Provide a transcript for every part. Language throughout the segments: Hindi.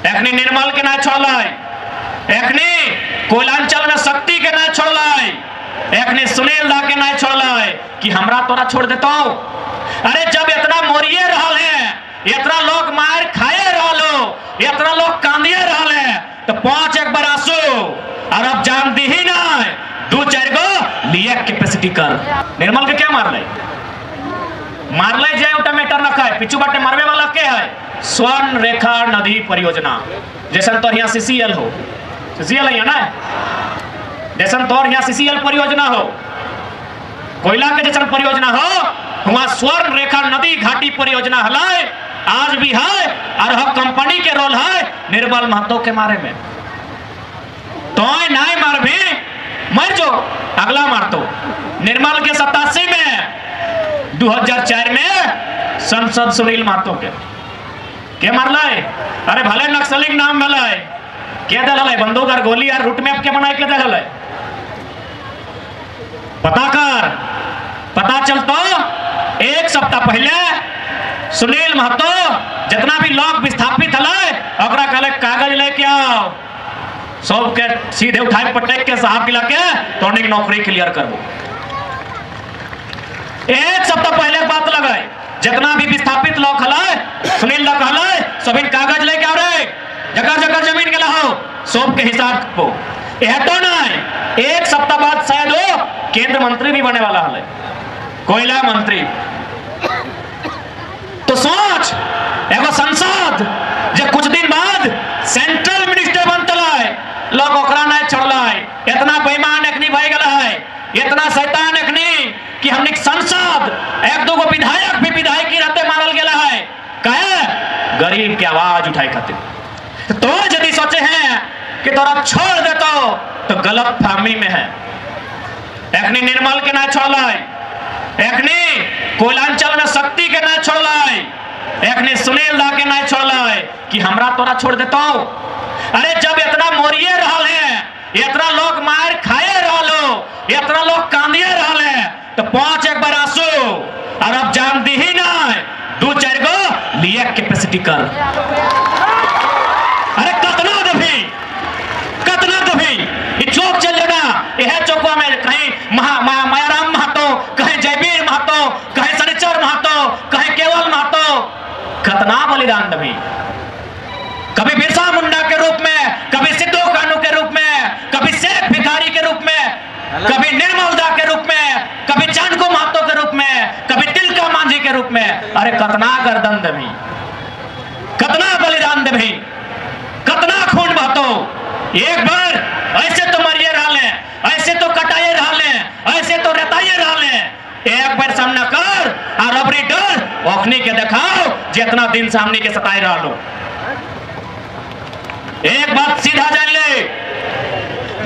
एखनी निर्मल के ना छोड़लाई, एखनी कोयलांचल में शक्ति के ना छोड़लाई, एखनी सुनील दा के ना छोड़लाई कि हमरा तोरा छोड़ देता हूं। अरे जब इतना मोरिए रहल है, इतना लोग मार खाए रहलो, इतना लोग कांदिए रहले, तो 5 एक बार आंसू और अब जान दी ही ना 2-4 गो लिए कैपेसिटी कर। निर्मल के क्या मारले जाए उटा मैटर न खाए, पिछू बाटे मारवे वाला के है स्वर्ण रेखा नदी परियोजना। जैसे तो यहाँ सीसीएल हो, सीसीएल है ना, जैसे तो यहाँ सीसीएल परियोजना हो, कोयला के जैसे परियोजना हो, वहां स्वर्ण रेखा नदी घाटी परियोजना है, आज भी है और हम कंपनी के रोल है निर्मल महतो के मारे में। तो नहीं मार भी मर जो अगला मार तो निर्मल के 87 में 2004 में संसद सुनील महतो के मारला है। अरे भले नक्सली नाम भला है, क्या दल है बंदूक और गोली और रूट मैप के बनाए के दल है, पता कर। पता चलता 1 सप्ताह पहले सुनील महतो जितना भी लोग विस्थापित है कहले कागज लेके आओ, सब के सीधे उठाए पटेक के साहब के लाके तो नौकरी क्लियर करबो। 1 सप्ताह पहले बात लगाए, जितना भी विस्थापित लोग है सुनील दा कहले सभी कागज लेके आओ रे, जगह जगह जमीन के लाओ, सब के हिसाब को। यह तो नहीं 1 सप्ताह बाद शायद वो केंद्र मंत्री भी बने वाला है, कोयला मंत्री। तो सोच एगो संसद जो कुछ दिन बाद सेंट्रल मिनिस्टर बनता है, लोग ओकरा नहीं छोड़ला है। इतना बेईमान एखनी भय गया है, इतना शैतान एखनी कि हमने संसद 1-2 गो विधायक भी विधायकी रहते मारल गया है, कहे गरीब की आवाज उठाए खातिर। तो यदि सोचे हैं कि तोरा छोड़ देता तो गलत फहमी में है। एखनी निर्मल के ना छोड़लाई, एखनी कोयलांचल में शक्ति के ना छोड़लाई, एखनी सुनील दा के ना छोड़लाई कि हमरा तोरा छोड़ देता हूं। अरे जब इतना मोरिए रहल है, इतना लोग मार खाए रहलो, इतना लोग कांदिए रहले, तो 5 एक बार आंसू और अब जान दी ही ना 2-4 गो लिए कैपेसिटी कर। अरे कतना दभी चौक चल लेना, यह चौकों में कहीं मायाराम महतो, कहीं जयवीर महतो, कहीं शनिचर महतो, कहीं केवल महतो, कतना बलिदान दभी। कभी बिरसा मुंडा के रूप में, कभी सिद्धू कानू के रूप में, कभी शेख भिखारी के रूप में, कभी निर्मल दा के रूप में, कभी चांदको महतो के रूप में, कभी तिलका मांझी के रूप में। अरे कतना गर्दन दभी, कतना बलिदान दभी, कतना खून बहतो। एक बार ऐसे तो मरिए रहले, ऐसे तो कटाए रहले, ऐसे तो रताए रहले, एक बार सामना कर और अबरी डर ओखनी के दिखाओ जितना दिन सामने के सताए रहलो। एक बात सीधा जान ले,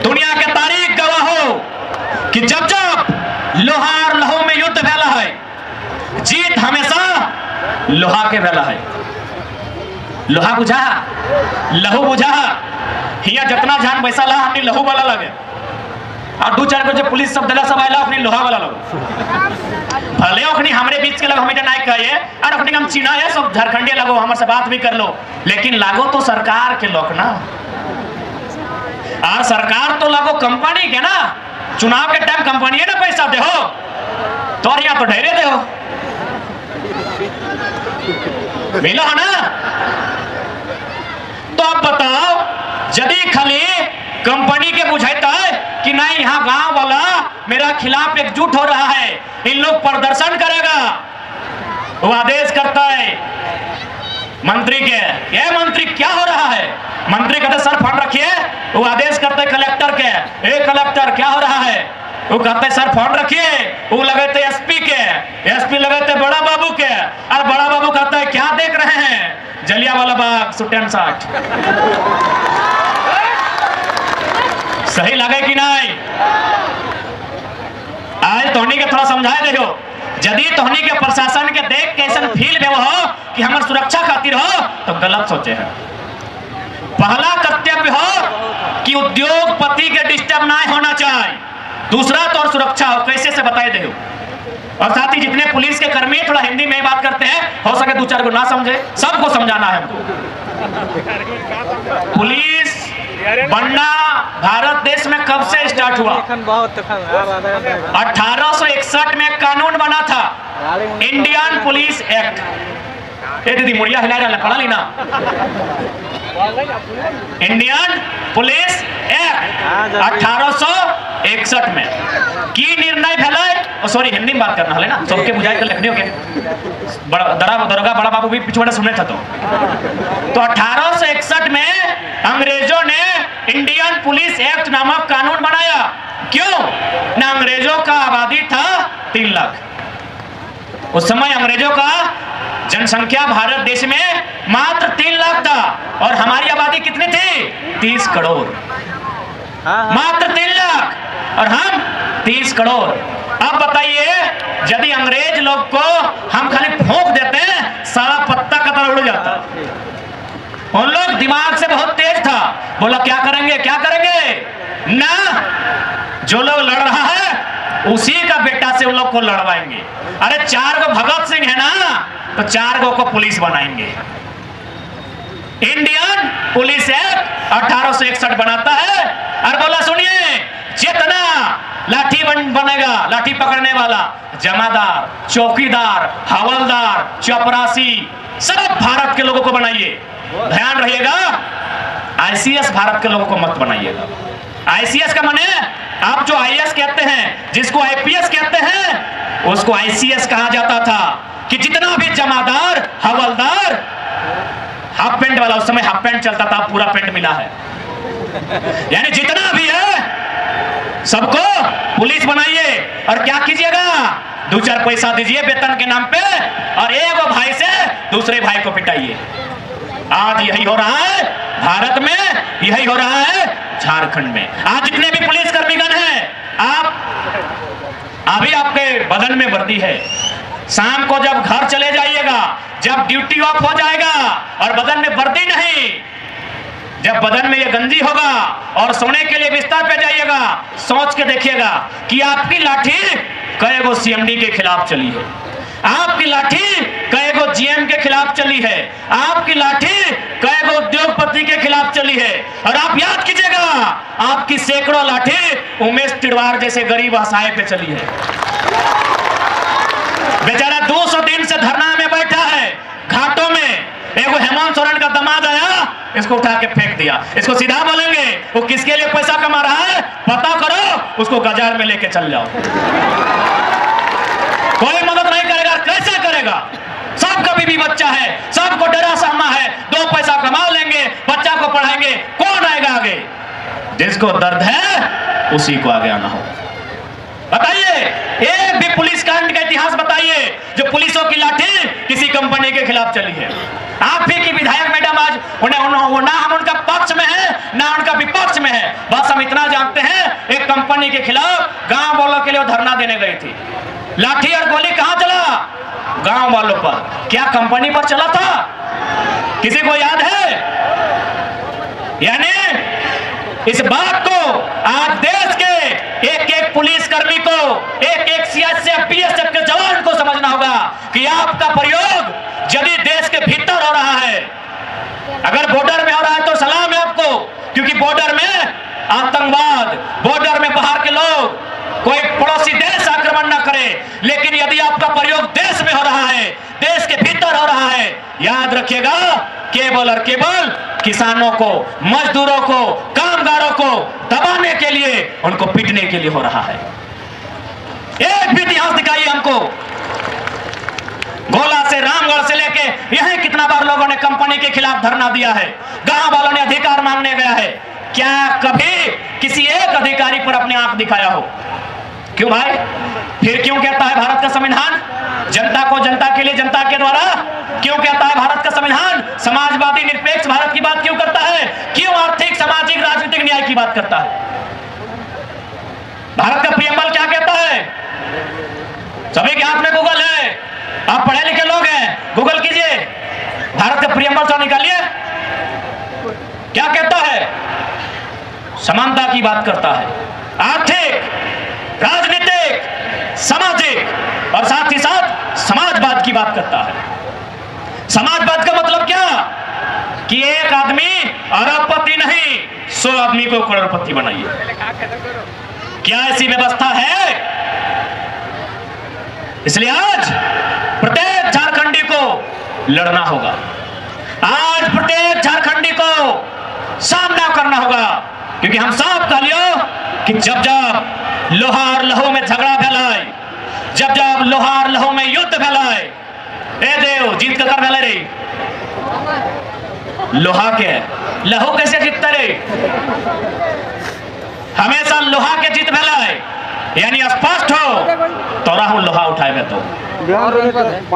दुनिया के तारीख गवाह हो कि जब जब लोहा और लहू में युद्ध भेला है, जीत हमेशा लोहा के भेला है। लोहा बुझा, लहू बुझा, हिया जितना जान पैसा ला हमने लहू वाला लगे, और 2-4 गो जो पुलिस सब दिला सब आयला अपनी लोहा वाला लगे। भले ओखनी हमरे बीच के लोग हमें नहीं कहे और अपने हम चीना है सब झारखंडी लगो, हमारे से बात भी कर लो, लेकिन लागो तो सरकार के लोग ना, और सरकार तो लगो कंपनी के ना। चुनाव के टाइम कंपनी है ना पैसा दे हो, तो यहाँ तो ढेरे दे हो, मिला है ना। तो आप बताओ यदि खाली कंपनी के बुझाता है कि नहीं यहाँ गांव वाला मेरा खिलाफ एकजुट हो रहा है, इन लोग प्रदर्शन करेगा, वो आदेश करता है मंत्री के, ये मंत्री क्या हो रहा है, मंत्री कहते सर फंड रखिए, वो आदेश करते है कलेक्टर के, ए कलेक्टर क्या हो रहा है, वो कहते सर फंड रखिए, वो लगाते एसपी के, एसपी लगाते बड़ा बाबू के, और बड़ा बाबू कहता है क्या देख रहे हैं, जलियांवाला बाग सुटेन 60। सही लगे कि नहीं? आज तोहनी के थोड़ा समझाए देखो, यदि तोहनी के प्रशासन के देख कैसन फील में हो कि हमारे सुरक्षा खातिर हो, तो गलत सोचे हैं। पहला कर्तव्य हो कि उद्योगपति के डिस्टर्ब ना होना चाहिए, दूसरा तो और सुरक्षा हो, कैसे से बताए दे। और साथ ही जितने पुलिस के कर्मी थोड़ा हिंदी में ही बात करते हैं, हो सके 2-4 को ना समझे, सबको समझाना है हमको। पुलिस बनना भारत देश में कब से स्टार्ट हुआ? 1861 में कानून बना था, इंडियन पुलिस एक्ट। ये दीदी मुड़िया हिला रहा, पढ़ा ली ना? इंडियन पुलिस एक्ट 1861 में की निर्णय भले, सॉरी हिंदी में बात करना है ना, सबके बुझाई कर लिखने के दरोगा बड़ा बाबू भी पिछवाड़े सुने था। तो 1861 में अंग्रेजों ने इंडियन पुलिस एक्ट नामक कानून बनाया। क्यों ना? अंग्रेजों का आबादी था 3 लाख। उस समय अंग्रेजों का जनसंख्या भारत देश में मात्र 3 लाख था और हमारी आबादी कितनी थी? 30 करोड़। मात्र 3 लाख और हम 30 करोड़। अब बताइए, यदि अंग्रेज लोग को हम खाली फूंक देते हैं, सारा पत्ता कतर उड़ जाता। उन लोग दिमाग से बहुत तेज था, बोला क्या करेंगे क्या करेंगे ना, जो लोग लड़ रहा है उसी का बेटा से उन लोग को लड़वाएंगे। अरे 4 गो भगत सिंह है ना, तो 4 गो को पुलिस बनाएंगे। इंडियन पुलिस एक्ट 1861 बनाता है और बोला सुनिए, जितना लाठी बनेगा, लाठी पकड़ने वाला, जमादार, चौकीदार, हवलदार, चपरासी, सब भारत के लोगों को बनाइए। ध्यान रहिएगा, आईसीएस भारत के लोगों को मत बनाइएगा। आईसीएस का माने आप जो आईएएस कहते हैं, जिसको आईपीएस कहते हैं, उसको आईसीएस कहा जाता था। कि जितना भी जमादार, हवलदार, हाफ पैंट वाला, उस समय हाफ पैंट चलता था, पूरा पैंट मिला है, यानी जितना भी है सबको पुलिस बनाइए। और क्या कीजिएगा? 2-4 पैसा दीजिए वेतन के नाम पे और एक भाई से दूसरे भाई को पिटाइए। आज यही हो रहा है भारत में, यही हो रहा है झारखंड में। आज जितने भी पुलिस कर्मीगण हैं, आप अभी आपके बदन में वर्दी है, शाम को जब घर चले जाइएगा, जब ड्यूटी ऑफ हो जाएगा और बदन में वर्दी नहीं, जब बदन में ये गंजी होगा और सोने के लिए बिस्तर पे जाइएगा, सोच के देखिएगा कि आपकी लाठी कई गो सीएमडी के खिलाफ चली है, आपकी लाठी कई गो जीएम के खिलाफ चली है, आपकी लाठी कई गो उद्योगपति के खिलाफ चली है। और आप याद कीजिएगा, आपकी सैकड़ों लाठी उमेश तिवारी जैसे गरीब असहाय पे चली है। बेचारा 200 दिन से धरना में बैठा है घाटों में। एगो हेमंत सोरेन का दामाद आया, इसको उठा के फेंक दिया। इसको सीधा बोलेंगे, वो किसके लिए पैसा कमा रहा है पता करो, उसको बाजार में लेके चल जाओ। कोई मदद नहीं करेगा, कैसे करेगा? सबका बीवी बच्चा है, सबको डरा सहमा है, 2 पैसा कमा लेंगे, बच्चा को पढ़ाएंगे, कौन आएगा आगे? जिसको दर्द है उसी को आगे आना हो। बताइए, एक भी पुलिस कांड का इतिहास बताइए जो पुलिसों की लाठी किसी कंपनी के खिलाफ चली है। आप ही की विधायक मैडम आज ना हम उनका पक्ष में है ना उनका विपक्ष में है, बस हम इतना जानते हैं, एक कंपनी के खिलाफ गांव वालों के लिए धरना देने गई थी। लाठी और गोली कहां चला? गांव वालों पर। क्या कंपनी पर चला था? किसी को याद है? यानी इस बात को आज देश के एक पुलिस कर्मी को, एक सीआईएसएफ बीएसएफ के जवान को समझना होगा कि आपका प्रयोग यदि देश के भीतर हो रहा है, अगर बॉर्डर में हो रहा है तो सलाम है आपको, क्योंकि बॉर्डर में आतंकवाद, बॉर्डर में बाहर के लोग, कोई पड़ोसी देश आक्रमण ना करे। लेकिन यदि आपका प्रयोग देश में हो रहा है, देश के भीतर हो रहा है, याद रखिएगा, केवल और केवल किसानों को, मजदूरों को, कामगारों को दबाने के लिए, उनको पीटने के लिए हो रहा है। एक भी इतिहास दिखाइए हमको। गोला से, रामगढ़ से लेके यहीं कितना बार लोगों ने कंपनी के खिलाफ धरना दिया है, गांव वालों ने अधिकार मांगने गया है। क्या कभी किसी एक अधिकारी पर अपने आंख दिखाया हो? क्यों भाई? फिर क्यों कहता है भारत का संविधान जनता को, जनता के लिए, जनता के द्वारा? क्यों कहता है भारत का संविधान समाजवादी निरपेक्ष भारत की बात क्यों करता है? क्यों आर्थिक, सामाजिक, राजनीतिक न्याय की बात करता है? भारत का प्रियम्बल क्या कहता है? सभी के हाथ में गूगल है, आप पढ़े लिखे लोग हैं, गूगल कीजिए, भारत का प्रियम्बल तो निकालिए। क्या कहता है? समानता की बात करता है, आर्थिक, राजनीतिक, सामाजिक और साथ ही साथ समाजवाद की बात करता है। समाजवाद का मतलब क्या? कि एक आदमी अरबपति नहीं 100 आदमी को करोड़पति बनाइए। क्या ऐसी व्यवस्था है? इसलिए आज प्रत्येक झारखंडी को लड़ना होगा। आज प्रत्येक झारखंडी को सामना करना होगा, क्योंकि हम साफ कह लियो कि जब जब लोहा और लहू में झगड़ा फैलाए, जब जब लोहा और लहू में युद्ध फैलाए, ए देव जीत कर फैले रे लोहा के लहू कैसे जीतते रे? हमेशा लोहा के जीत फैलाए, यानी स्पष्ट हो तो राहु लोहा उठाए तो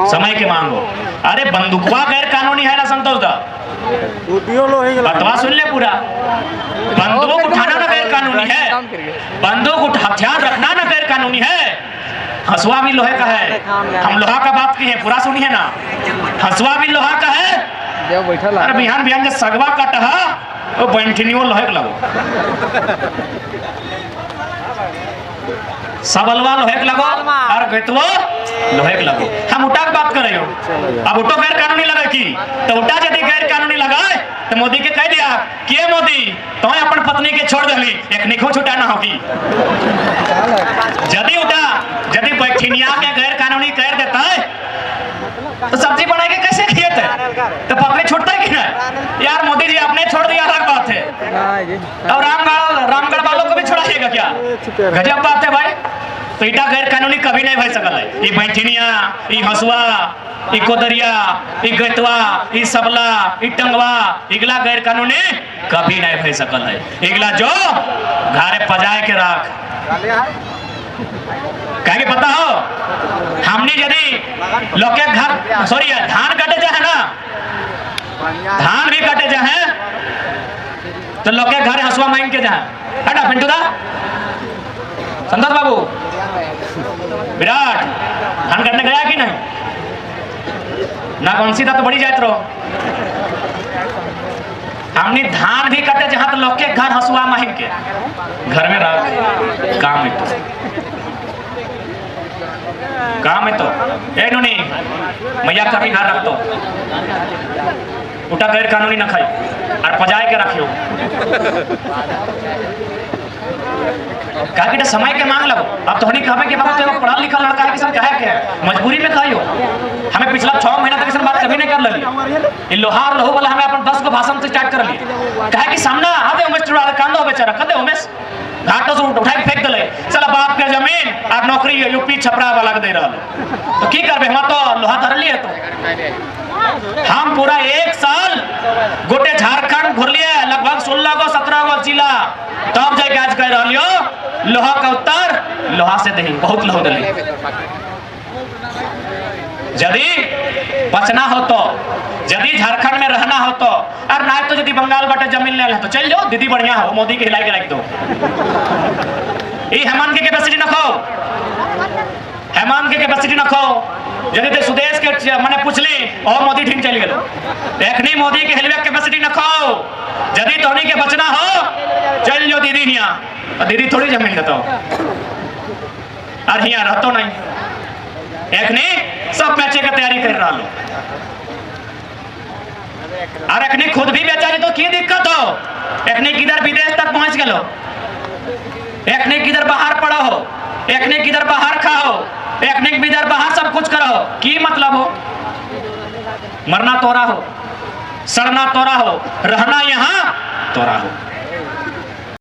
समय के मांगो। अरे बंदूकवा गैर कानूनी है ना संतोष दा, बतवा सुन ले पूरा। बंदूक उठाना ना गैर कानूनी है, बंदूक हथियार रखना ना गैर कानूनी है। हंसुआ भी लोहे का है, हम लोहा का बात की है, पूरा सुनिए ना। हंसुआ भी लोहा का है। अरे बिहान बिहान जो सगवा कटहा वो बैंठनियो लोहे के लगो, सबलवा लोहे के लगो और गैतवो लोहे के लगो। हम उठा के बात कर रहे हो। अब उठो गैर कानूनी लगे की तो उठा यदि गैर कानूनी लगाए तो मोदी के कह दिया कि मोदी तो अपन पत्नी के छोड़ दली एक निखो छुटा ना होगी। यदि उठा यदि बैठिनिया के गैर कानूनी कर देता है तो सब्जी बना के कैसे खिएते? तो पत्नी छूटता है कि नहीं? यार मोदी जी आपने छोड़ दिया, अलग बात है। और रामगढ़ वालों को भी छोड़ाइएगा क्या? गजब बात है भाई। तो इटा गैर कानूनी कभी नहीं भई सकल है। ये बैठिनिया, ये हंसुआ, ये कोदरिया, ये गैतवा, ये सबला, ये टंगवा, इगला गैर कानूनी कभी नहीं भई सकल है। इगला जो घरे पजाए के राख कहे पता हो, हमने यदि लोग के घर सॉरी धान कटे जाए ना, धान भी कटे जाए तो लोग के घर हंसुआ मांग के जाए। हटा पिंटू दा, संतोष बाबू, विराट धान कटने गया कि नहीं? ना कौन सी था तो बड़ी जात रहो। हमने धान भी कटे जहां तो लोग के घर हंसुआ मांग के घर में रह काम है काम है तो ए नुनी मैया का भी घर रख दो, उठा गैर कानूनी न खाई और पजाए के रखियो। कहा कि समय के मांग लगो। अब तो नहीं कहा कि बाबा तो पढ़ा लिखा लड़का है कि सब कहे क्या है, मजबूरी में खाइयो। हमें पिछला 6 महीना तक इस बात कभी नहीं कर लगी। ये लोहार लहू वाला हमें अपन 10 को भाषण से स्टार्ट कर लिए। कहा कि सामना आधे उमेश टुड़ा कांदो बेचारा कदे उमेश घाटों से उठा के फेंक दले, चला बाप के जमीन और नौकरी यूपी छपरा वाला के दे रहा तो की करबे? हम तो लोहा धर लिए। तो हम पूरा 1 साल गोटे झारखंड घुर लिए, लगभग 16 गो 17 गो जिला, तब जाके आज कह रही हो लोहा का उत्तर लोहा से दही बहुत लोह दली। यदि बचना हो तो, यदि झारखंड में रहना हो तो, और ना तो यदि बंगाल बाटे जमीन ले तो चल जाओ, दीदी बढ़िया हो, मोदी के हिला के रख दो। ये हेमंत के कैपेसिटी न खो, हेमंत के कैपेसिटी न खो। यदि तो सुदेश के मैंने पूछली और मोदी ठीक चल गए, एक नहीं मोदी के हिलवे कैपेसिटी न खो। यदि तोहनी के बचना हो चल जाओ दीदी हिया, दीदी थोड़ी जमीन देता हो और हिया रहतो नहीं। एक नहीं सब बेचे की तैयारी कर रहा लो, और एक नहीं खुद भी बेचा तो की दिक्कत हो? एक नहीं किधर विदेश तक पहुंच गलो, एक नहीं किधर बाहर पड़ा हो, एक नहीं किधर बाहर खाओ, एक नहीं किधर बाहर सब कुछ करो। की मतलब हो? मरना तोरा हो, सड़ना तोरा हो, रहना यहाँ तोरा हो।